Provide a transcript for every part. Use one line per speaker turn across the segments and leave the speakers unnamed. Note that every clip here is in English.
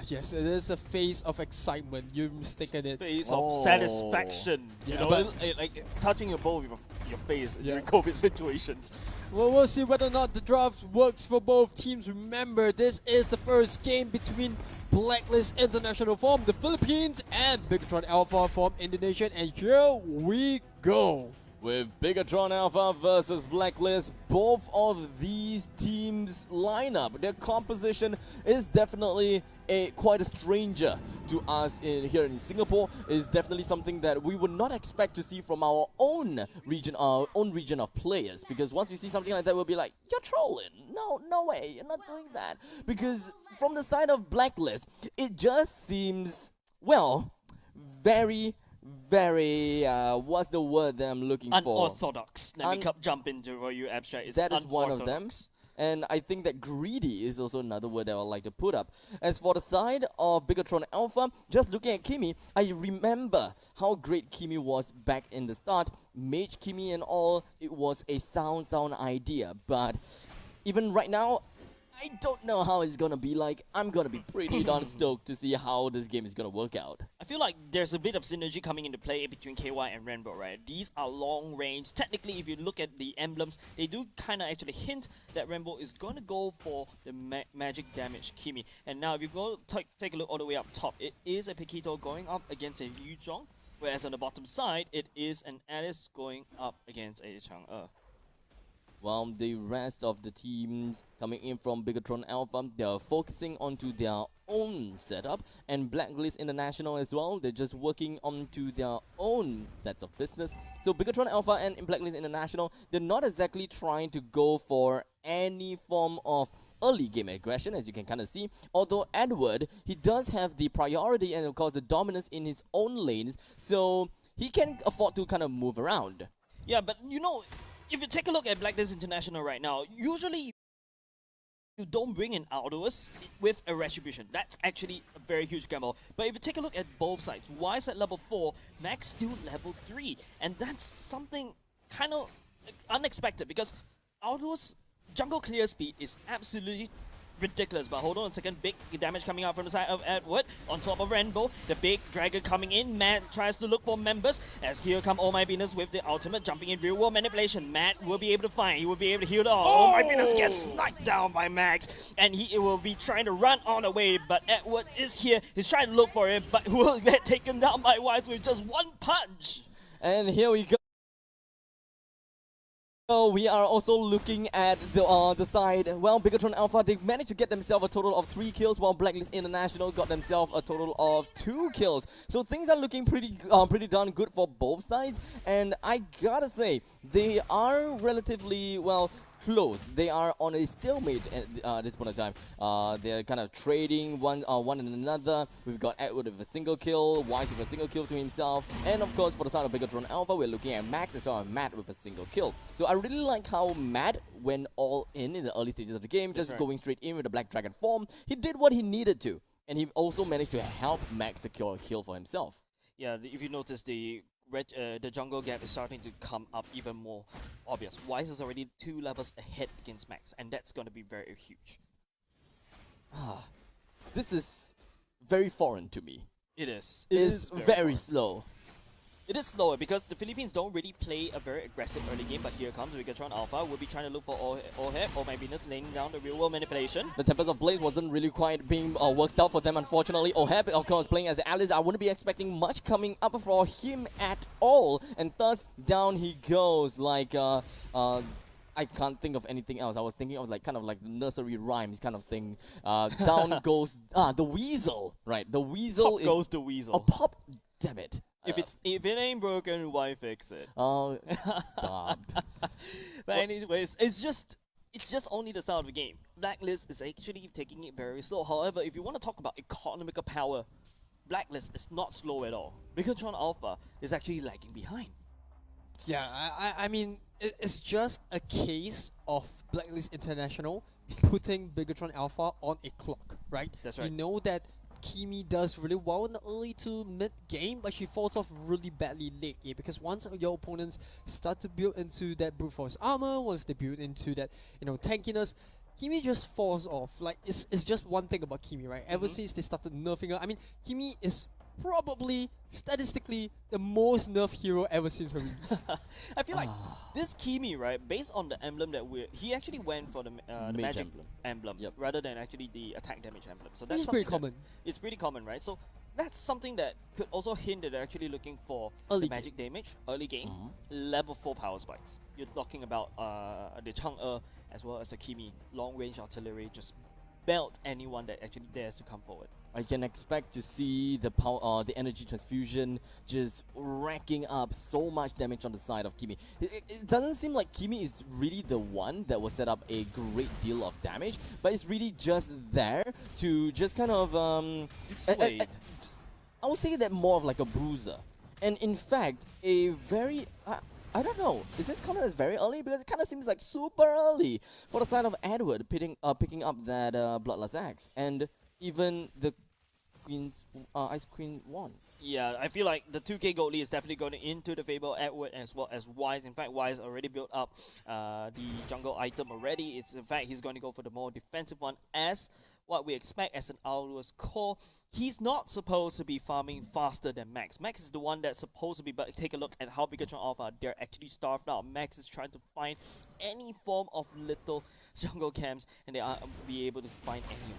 Yes, it is a face of excitement. You're mistaken it.
Face of satisfaction.
Yeah,
You know, like touching your bowl with your face during COVID situations.
Well, we'll see whether or not the draft works for both teams. Remember, this is the first game between Blacklist International from the Philippines and Bigatron Alpha from Indonesia, and here we go.
With Bigatron Alpha versus Blacklist, both of these teams' lineup, their composition is definitely quite a stranger to us here in Singapore. Is definitely something that we would not expect to see from our own region of players. Because once we see something like that, we'll be like, "You're trolling! No way! You're not doing that." Because from the side of Blacklist, it just seems, well, very what's the word that I'm looking for?
Unorthodox. Let me jump into for you, Abstract. It's
that is one of them. And I think that greedy is also another word that I would like to put up. As for the side of Bigatron Alpha, just looking at Kimi, I remember how great Kimi was back in the start. Mage Kimi and all, it was a sound idea. But even right now, I don't know how it's gonna be like. I'm gonna be pretty darn stoked to see how this game is gonna work out.
I feel like there's a bit of synergy coming into play between KY and Rainbow, right? These are long range. Technically, if you look at the emblems, they do kind of actually hint that Rainbow is going to go for the magic damage Kimi. And now if you go take a look all the way up top, it is a Paquito going up against a Yu Zhong, whereas on the bottom side, it is an Alice going up against a Chang'e.
While the rest of the teams coming in from Bigatron Alpha, they're focusing onto their own setup, and Blacklist International as well, they're just working onto their own sets of business. So Bigatron Alpha and Blacklist International, they're not exactly trying to go for any form of early game aggression, as you can kind of see, although Edward, he does have the priority and of course the dominance in his own lanes, so he can afford to kind of move around.
Yeah, but you know, if you take a look at Blacklist International right now, usually you don't bring in Aldous with a Retribution. That's actually a very huge gamble. But if you take a look at both sides, Wise at level 4, Max still level 3. And that's something kind of unexpected because Aldous' jungle clear speed is absolutely ridiculous. But hold on a second, big damage coming out from the side of Edward on top of Rainbow. The big dragon coming in. Matt tries to look for members as here come Oh My Venus with the ultimate jumping in real world manipulation. Matt will be able to find, he will be able to heal the Oh My Venus gets sniped down by Max, and he will be trying to run on away, but Edward is here. He's trying to look for it, but will get taken down by Wise with just one punch.
And here we go. So we are also looking at the side. Well, Bigatron Alpha, they managed to get themselves a total of 3 kills, while Blacklist International got themselves a total of 2 kills. So things are looking pretty darn good for both sides, and I gotta say, they are relatively, well, close. They are on a stalemate at this point of time. They're kind of trading one and another. We've got Edward with a single kill, Wise with a single kill to himself, and of course for the side of Bigatron Alpha, we're looking at Max as well as Matt with a single kill. So I really like how Matt went all in the early stages of the game, just going straight in with the Black Dragon form. He did what he needed to, and he also managed to help Max secure a kill for himself.
Yeah, if you notice, the jungle gap is starting to come up even more obvious. Wise is already 2 levels ahead against Max, and that's going to be very huge.
This is very foreign to me.
It is.
It is very slow.
It is slower because the Philippines don't really play a very aggressive early game, but here comes Bigatron Alpha. We'll be trying to look for Oheb. Oh My Venus laying down the real world manipulation.
The Tempest of Blaze wasn't really quite being worked out for them, unfortunately. Oheb, of course, playing as Alice. I wouldn't be expecting much coming up for him at all. And thus, down he goes like, I can't think of anything else. I was thinking of like kind of like nursery rhymes kind of thing. Down goes the Weasel, right? The Weasel
Pop goes the Weasel.
Oh, Pop, damn it.
If it ain't broken, why fix it?
Oh, stop.
But anyways, it's just only the start of the game. Blacklist is actually taking it very slow. However, if you want to talk about economical power, Blacklist is not slow at all. Bigatron Alpha is actually lagging behind.
Yeah, I mean, it's just a case of Blacklist International putting Bigatron Alpha on a clock, right?
That's right.
We know that Kimi does really well in the early to mid game, but she falls off really badly late game because once your opponents start to build into that brute force armor, once they build into that tankiness, Kimi just falls off. Like, it's just one thing about Kimi, right? Ever since they started nerfing her, I mean, Kimi is probably, statistically, the most nerfed hero ever since her release.
I feel like this Kimi, right, based on the emblem that he actually went for the
Mage
magic
emblem. Yep.
rather than actually the attack damage emblem. So that's
It's pretty
something
common.
It's pretty common, right? So that's something that could also hint that they're actually looking for
Early
the magic damage, early game, level 4 power spikes. You're talking about the Chang'e as well as the Kimi, long range artillery, just belt anyone that actually dares to come forward.
I can expect to see the power, the energy transfusion just racking up so much damage on the side of Kimi. It doesn't seem like Kimi is really the one that will set up a great deal of damage, but it's really just there to just kind of
Dissuade.
I would say that more of like a bruiser, and in fact, a very I don't know. Is this counted as very early? Because it kind of seems like super early for the side of Edward picking up that Bloodlust Axe, and even the Queen's Ice Queen won.
Yeah, I feel like the 2K goalie is definitely going into the Fable Edward as well as Wise. In fact, Wise already built up the jungle item already. It's in fact he's going to go for the more defensive one as what we expect as an Aulus core. He's not supposed to be farming faster than Max. Max is the one that's supposed to be, but take a look at how Bigatron Alpha, they're actually starved out. Max is trying to find any form of little jungle camps and they aren't be able to find any.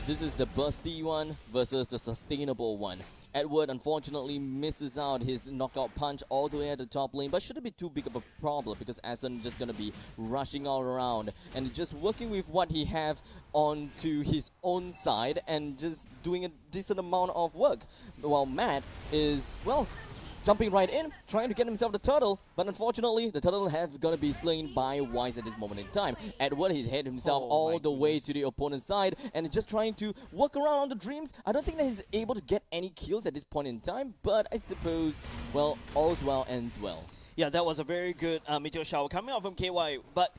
This is the busty one versus the sustainable one. Edward unfortunately misses out his knockout punch all the way at the top lane, but shouldn't be too big of a problem because Asen is just gonna be rushing all around and just working with what he have onto his own side and just doing a decent amount of work. While Matt is, well, jumping right in, trying to get himself the turtle, but unfortunately, the turtle has gonna be slain by Wise at this moment in time. Edward, he's head himself all the way to the opponent's side and just trying to work around on the dreams. I don't think that he's able to get any kills at this point in time, but I suppose, well, all's well ends well.
Yeah, that was a very good meteor shower coming out from KY, but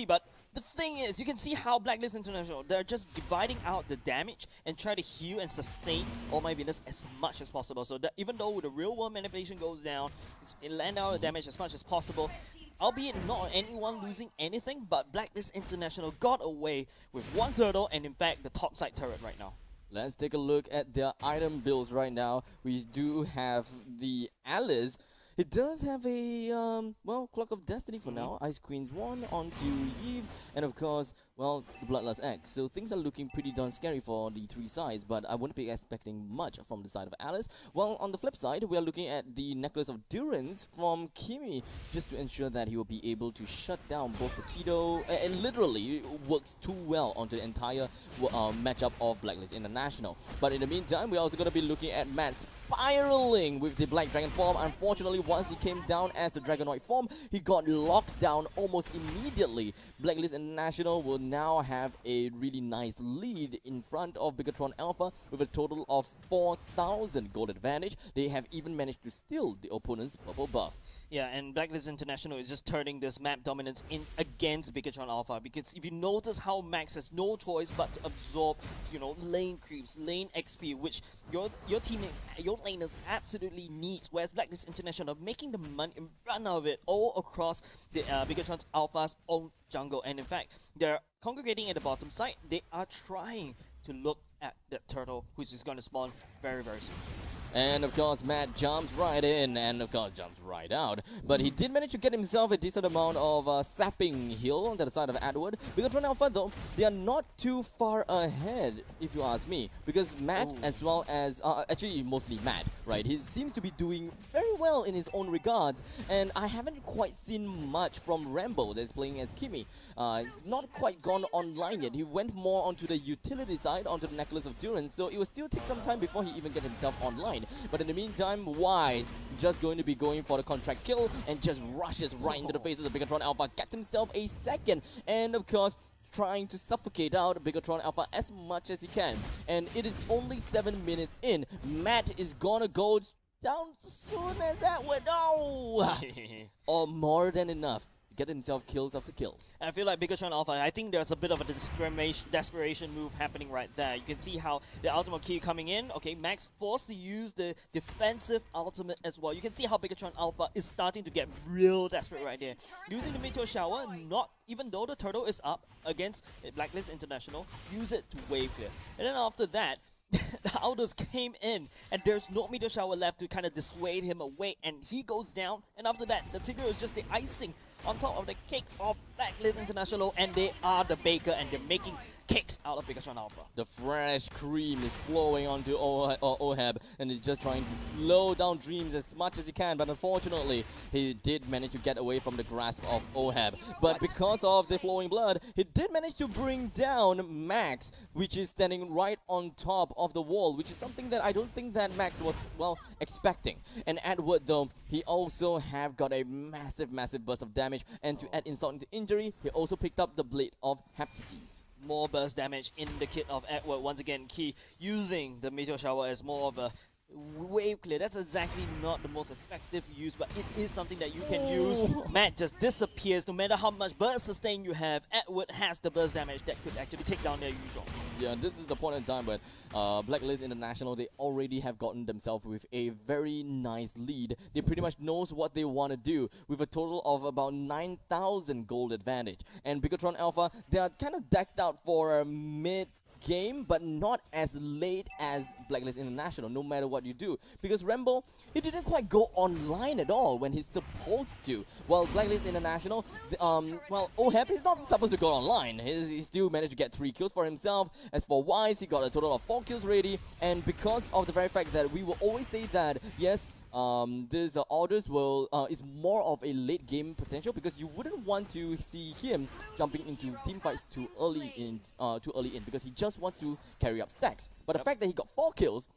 but the thing is, you can see how Blacklist International, they're just dividing out the damage and try to heal and sustain all my Venus as much as possible. So that even though the real world manipulation goes down, it land out the damage as much as possible. Albeit not anyone losing anything, but Blacklist International got away with one turtle and in fact the top side turret right now.
Let's take a look at their item builds right now. We do have the Alice. It does have a, well, Clock of Destiny for now. Ice Queen's 1 onto Yves, and of course, well, the Bloodlust Axe. So things are looking pretty darn scary for the three sides, but I wouldn't be expecting much from the side of Alice. Well, on the flip side, we are looking at the Necklace of Durance from Kimi, just to ensure that he will be able to shut down both the Tito. It literally works too well onto the entire matchup of Blacklist International. But in the meantime, we're also going to be looking at Matt spiraling with the Black Dragon form. Unfortunately, once he came down as the Dragonoid form, he got locked down almost immediately. Blacklist International will now have a really nice lead in front of Bigatron Alpha with a total of 4,000 gold advantage. They have even managed to steal the opponent's purple buff.
Yeah, and Blacklist International is just turning this map dominance in against Bigatron Alpha, because if you notice how Max has no choice but to absorb, you know, lane creeps, lane XP, which your teammates, your laners absolutely needs, whereas Blacklist International are making the money and run out of it all across the Bigatron Alpha's own jungle, and in fact, they're congregating at the bottom side. They are trying to look at that turtle, which is going to spawn very, very soon.
And of course, Matt jumps right in and of course jumps right out. But he did manage to get himself a decent amount of sapping heal on the side of Edward. Bigatron Alpha though, they are not too far ahead, if you ask me. Because Matt, as well as, actually mostly Matt, right? He seems to be doing very well in his own regards. And I haven't quite seen much from Rambo that's playing as Kimi. Not quite gone online yet. He went more onto the utility side, onto the Necklace of Durance. So it will still take some time before he even gets himself online. But in the meantime, Wise just going to be going for the contract kill and just rushes right into the faces of Bigatron Alpha, gets himself a second, and of course, trying to suffocate out Bigatron Alpha as much as he can. And it is only 7 minutes in. Matt is gonna go down soon as that would. No! Or more than enough. get himself kills after kills.
I feel like Bigatron Alpha, I think there's a bit of a desperation move happening right there. You can see how the ultimate key coming in. Okay, Max forced to use the defensive ultimate as well. You can see how Bigatron Alpha is starting to get real desperate right there. Using the Meteor Shower, not even though the turtle is up against Blacklist International, use it to wave clear. And then after that, the Aldous came in and there's no Meteor Shower left to kind of dissuade him away, and he goes down, and after that the Tigger is just the icing on top of the cake of Blacklist International, and they are the baker and they're making cakes out of Bigatron Alpha.
The fresh cream is flowing onto Oheb, and he's just trying to slow down Dreams as much as he can, but unfortunately he did manage to get away from the grasp of Oheb. But because of the flowing blood, he did manage to bring down Max, which is standing right on top of the wall, which is something that I don't think that Max was, well, expecting. And Edward, though, he also have got a massive burst of damage, and to add insult into injury, he also picked up the Blade of Heptases.
More burst damage in the kit of Edward. Once again, Key using the Meteor Shower as more of a wave clear. That's exactly not the most effective use, but it is something that you can use. Matt just disappears no matter how much burst sustain you have. Edward has the burst damage that could actually take down their usual.
Yeah, this is the point in time when Blacklist International, they already have gotten themselves with a very nice lead. They pretty much knows what they want to do with a total of about 9,000 gold advantage. And Bigatron Alpha, they are kind of decked out for a mid game, but not as late as Blacklist International, no matter what you do. Because Rambo, he didn't quite go online at all when he's supposed to. While Blacklist International, well, Oheb is not supposed to go online. He still managed to get 3 kills for himself. As for Wise, he got a total of 4 kills ready. And because of the very fact that we will always say that, yes, this Aldous will is more of a late game potential, because you wouldn't want to see him jumping into team fights too early in, because he just wants to carry up stacks. But the fact that he got 4 kills,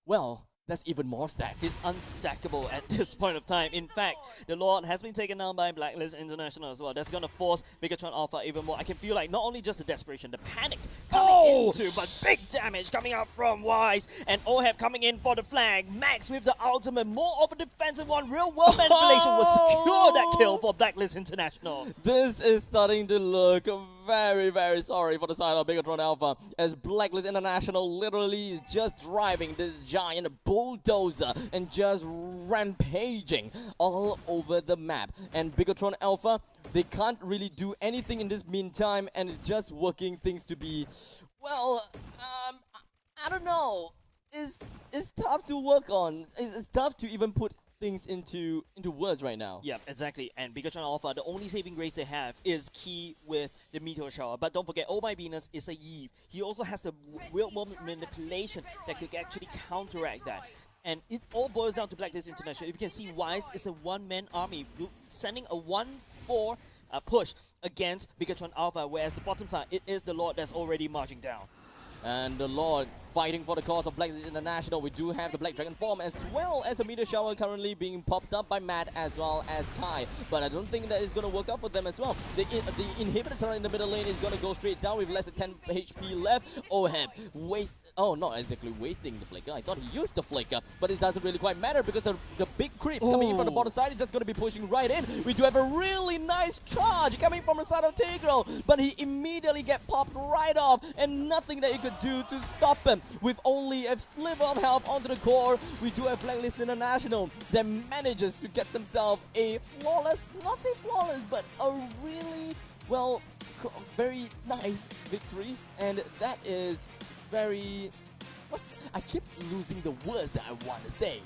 well, that's even more stacks.
He's unstackable at this point of time. In fact, the Lord has been taken down by Blacklist International as well. That's going to force Bigatron Alpha even more. I can feel like not only just the desperation, the panic coming into, but big damage coming out from Wise. And Oheb coming in for the flag. Max with the ultimate, more of a defensive one. Real world manipulation will secure that kill for Blacklist International.
This is starting to look very sorry for the side of Bigatron Alpha, as Blacklist International literally is just driving this giant bulldozer and just rampaging all over the map. And Bigatron Alpha, they can't really do anything in this meantime, and it's just working things to be, well, I don't know. It's tough to work on. It's tough to even put things into words right now.
Yeah, exactly. And Bigatron Alpha, the only saving grace they have is Key with the Meteor Shower. But don't forget, Oh My Venus is a Eve. He also has the real moment manipulation that could actually counteract that. And it all boils down to Blacklist International. If you can see, Wise is a one-man army sending a 1-4 push against Bigatron Alpha, whereas the bottom side, it is the Lord that's already marching down.
And the Lord fighting for the cause of Blacklist International. We do have the Black Dragon form, as well as the Meteor Shower currently being popped up by Matt as well as Kai. But I don't think that is going to work out for them as well. The inhibitor turret in the middle lane is going to go straight down with less than 10 HP left. Oheb not exactly wasting the flicker. I thought he used the flicker, but it doesn't really quite matter, because the big creeps coming in from the bottom side is just going to be pushing right in. We do have a really nice charge coming from the side of Tigro, but he immediately get popped right off, and nothing that he could do to stop him. With only a sliver of health onto the core, we do have Blacklist International that manages to get themselves a flawless, not say flawless, but a really, well, very nice victory. And that is very, I keep losing the words that I want to say.